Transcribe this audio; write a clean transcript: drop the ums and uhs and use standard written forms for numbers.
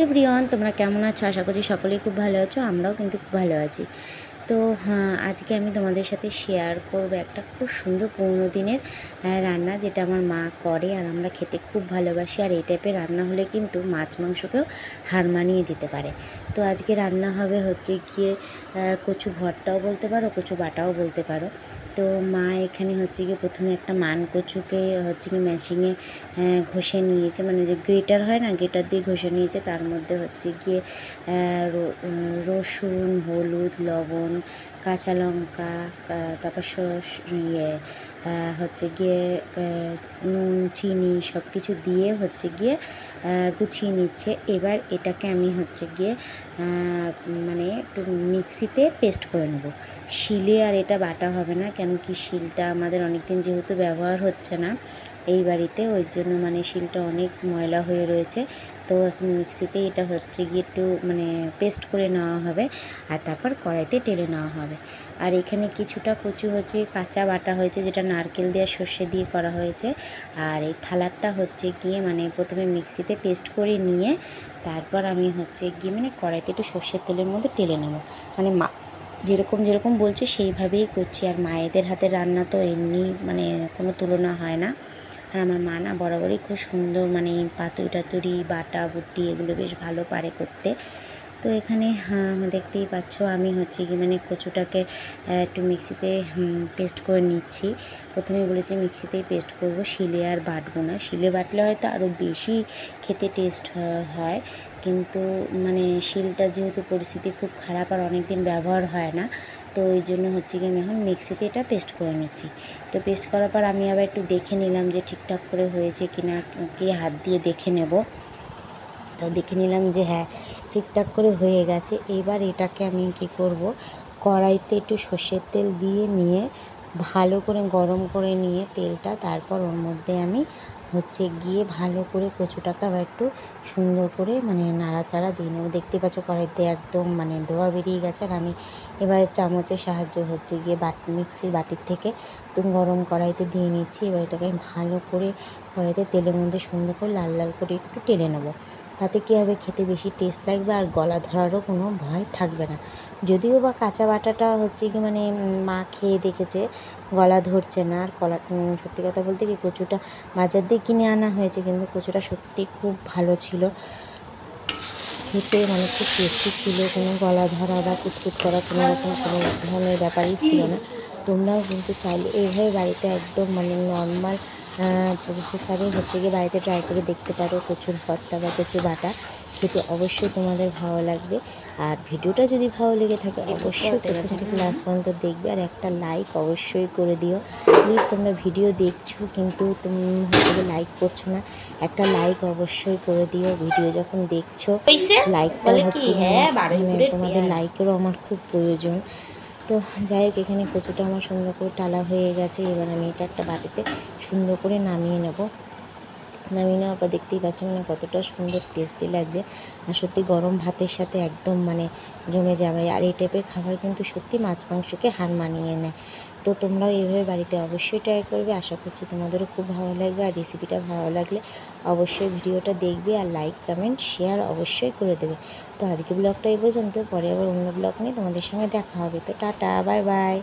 Everyone, তোমরা কেমন আছো? আশা করছি সকলেই খুব ভালো আছো। আমরাও কিন্তু খুব ভালো আছি। তো হ্যাঁ, আজকে আমি তোমাদের সাথে শেয়ার করবো একটা খুব সুন্দর পুরোনো দিনের রান্না, যেটা আমার মা করে আর আমরা খেতে খুব ভালোবাসি। আর এই টাইপের রান্না হলে কিন্তু মাছ মাংসকেও হার মানিয়ে দিতে পারে। তো আজকে রান্না হবে হচ্ছে গিয়ে কচু ভর্তাও বলতে পারো, কচু বাটাও বলতে পারো। তো মা এখানে হচ্ছে গিয়ে প্রথমে একটা মান কচুকে হচ্ছে গিয়ে মেশিনে ঘষে নিয়েছে, মানে যে গ্রেটার হয় না, গ্রেটার দিয়ে ঘষে নিয়েছে। তার মধ্যে হচ্ছে গিয়ে রসুন, হলুদ, লবণ, কাঁচা লঙ্কা, তারপর হচ্ছে গিয়ে নুন, চিনি সব কিছু দিয়ে হচ্ছে গিয়ে গুছিয়ে নিচ্ছে। এবার এটাকে আমি হচ্ছে গিয়ে মানে একটু মিক্সিতে পেস্ট করে নেব। শিলে আর এটা বাটা হবে না, কেন কি শিলটা আমাদের অনেক দিন যেহেতু ব্যবহার হচ্ছে না এই বাড়িতে, ওই জন্য মানে শিলটা অনেক ময়লা হয়ে রয়েছে। তো এখন মিক্সিতে এটা হচ্ছে গিয়ে একটু মানে পেস্ট করে নেওয়া হবে, আর তারপর কড়াইতে ঢেলে নেওয়া হবে। আর এখানে কিছুটা কচু হচ্ছে কাঁচা বাটা হয়েছে, যেটা নারকেল দিয়ে সর্ষে দিয়ে করা হয়েছে। আর এই থালারটা হচ্ছে গিয়ে মানে প্রথমে মিক্সিতে পেস্ট করে নিয়ে তারপর আমি হচ্ছে গিয়ে মানে কড়াইতে একটু সর্ষের তেলের মধ্যে ঢেলে নেবো। মানে মা যেরকম বলছে সেইভাবেই করছি। আর মায়েদের হাতের রান্না তো এমনি মানে কোনো তুলনা হয় না। আর আমার মা না বরাবরই খুব সুন্দর মানে পাতুরি টাতুরি বাটা বুটি এগুলো বেশ ভালো পারে করতে। তো এখানে দেখতেই পাচ্ছ আমি হচ্ছে কি মানে কচুটাকে একটু মিক্সিতে পেস্ট করে নিচ্ছি। প্রথমে বলেছি মিক্সিতেই পেস্ট করব, শিলে আর বাটবো না। শিলে বাটলে হয়তো আরও বেশি খেতে টেস্ট হয়, কিন্তু মানে শিলটা যেহেতু পরিস্থিতি খুব খারাপ আর অনেক দিন ব্যবহার হয় না, তো ওই জন্য হচ্ছে কি আমি এখন মিক্সিতে এটা পেস্ট করে নিচ্ছি। তো পেস্ট করার পর আমি আবার একটু দেখে নিলাম যে ঠিকঠাক করে হয়েছে কি না, কি হাত দিয়ে দেখে নেব। তো দেখে নিলাম যে হ্যাঁ ঠিকঠাক করে হয়ে গেছে। এবার এটাকে আমি কি করব, কড়াইতে একটু সর্ষের তেল দিয়ে নিয়ে ভালো করে গরম করে নিয়ে তেলটা, তারপর ওর মধ্যে আমি হচ্ছে গিয়ে ভালো করে কচুটাকে আবার একটু সুন্দর করে মানে নাড়াচাড়া দিয়ে নেবো। দেখতে পাচ্ছ কড়াইতে একদম মানে ধোয়া বেরিয়ে গেছে। আর আমি এবার চামচের সাহায্য হচ্ছে গিয়ে মিক্সির বাটির থেকে একদম গরম কড়াইতে দিয়ে নিচ্ছি। এবার এটাকে আমি ভালো করে কড়াইতে তেলের মধ্যে সুন্দর করে লাল লাল করে একটু টেলে নেবো। তাতে কী হবে, খেতে বেশি টেস্ট লাগবে আর গলা ধরারও কোনো ভয় থাকবে না। যদিও বা কাঁচা বাটাটা হচ্ছে কি মানে মা খেয়ে দেখেছে গলা ধরছে না। আর সত্যি কথা বলতে কি কচুটা বাজার দিয়ে কিনে আনা হয়েছে, কিন্তু কচুটা সত্যি খুব ভালো ছিল খেতে, মানে খুব টেস্টি ছিল। কোনো গলা ধরা বা কুটকুট করা কোনো রকম কোনো ধরনের ব্যাপারই ছিল না। তোমরাও কিন্তু চাইলে এইভাবে বাড়িতে একদম মানে নর্মাল প্রসেসারে হচ্ছে গিয়ে বাড়িতে ট্রাই করে দেখতে পারো কচুর ভর্তা বা কচু বাটা। খেতে অবশ্যই তোমাদের ভালো লাগবে। আর ভিডিওটা যদি ভালো লেগে থাকে অবশ্যই প্রথম থেকে লাস্ট পর্যন্ত দেখবে, আর একটা লাইক অবশ্যই করে দিও প্লিজ। তোমরা ভিডিও দেখছো কিন্তু তুমি হচ্ছে লাইক করছো না, একটা লাইক অবশ্যই করে দিও। ভিডিও যখন দেখছো লাইকটা হচ্ছে মানে তোমাদের লাইকেরও আমার খুব প্রয়োজন। তো যাই হোক, এখানে কচুটা আমার সুন্দর করে টালা হয়ে গেছে। এবার আমি এটা একটা বাটিতে সুন্দর করে নামিয়ে নেব। নামিয়ে নেওয়ার পর দেখতেই পাচ্ছ মানে কতটা সুন্দর টেস্টি লাগছে। আর সত্যি গরম ভাতের সাথে একদম মানে জমে যাবে। আর এই টাইপের খাবার কিন্তু সত্যি মাছ মাংসকে হার মানিয়ে নেয়। তো তোমরাও এইভাবে বাড়িতে অবশ্যই ট্রাই করবে। আশা করছি তোমাদেরও খুব ভালো লাগবে। আর রেসিপিটা ভালো লাগলে অবশ্যই ভিডিওটা দেখবে আর লাইক কমেন্ট শেয়ার অবশ্যই করে দেবে। তো আজকে ব্লগটা এই পর্যন্ত, পরে আবার অন্য ব্লগ নিয়ে তোমাদের সঙ্গে দেখা হবে। তো টাটা, বাই বাই।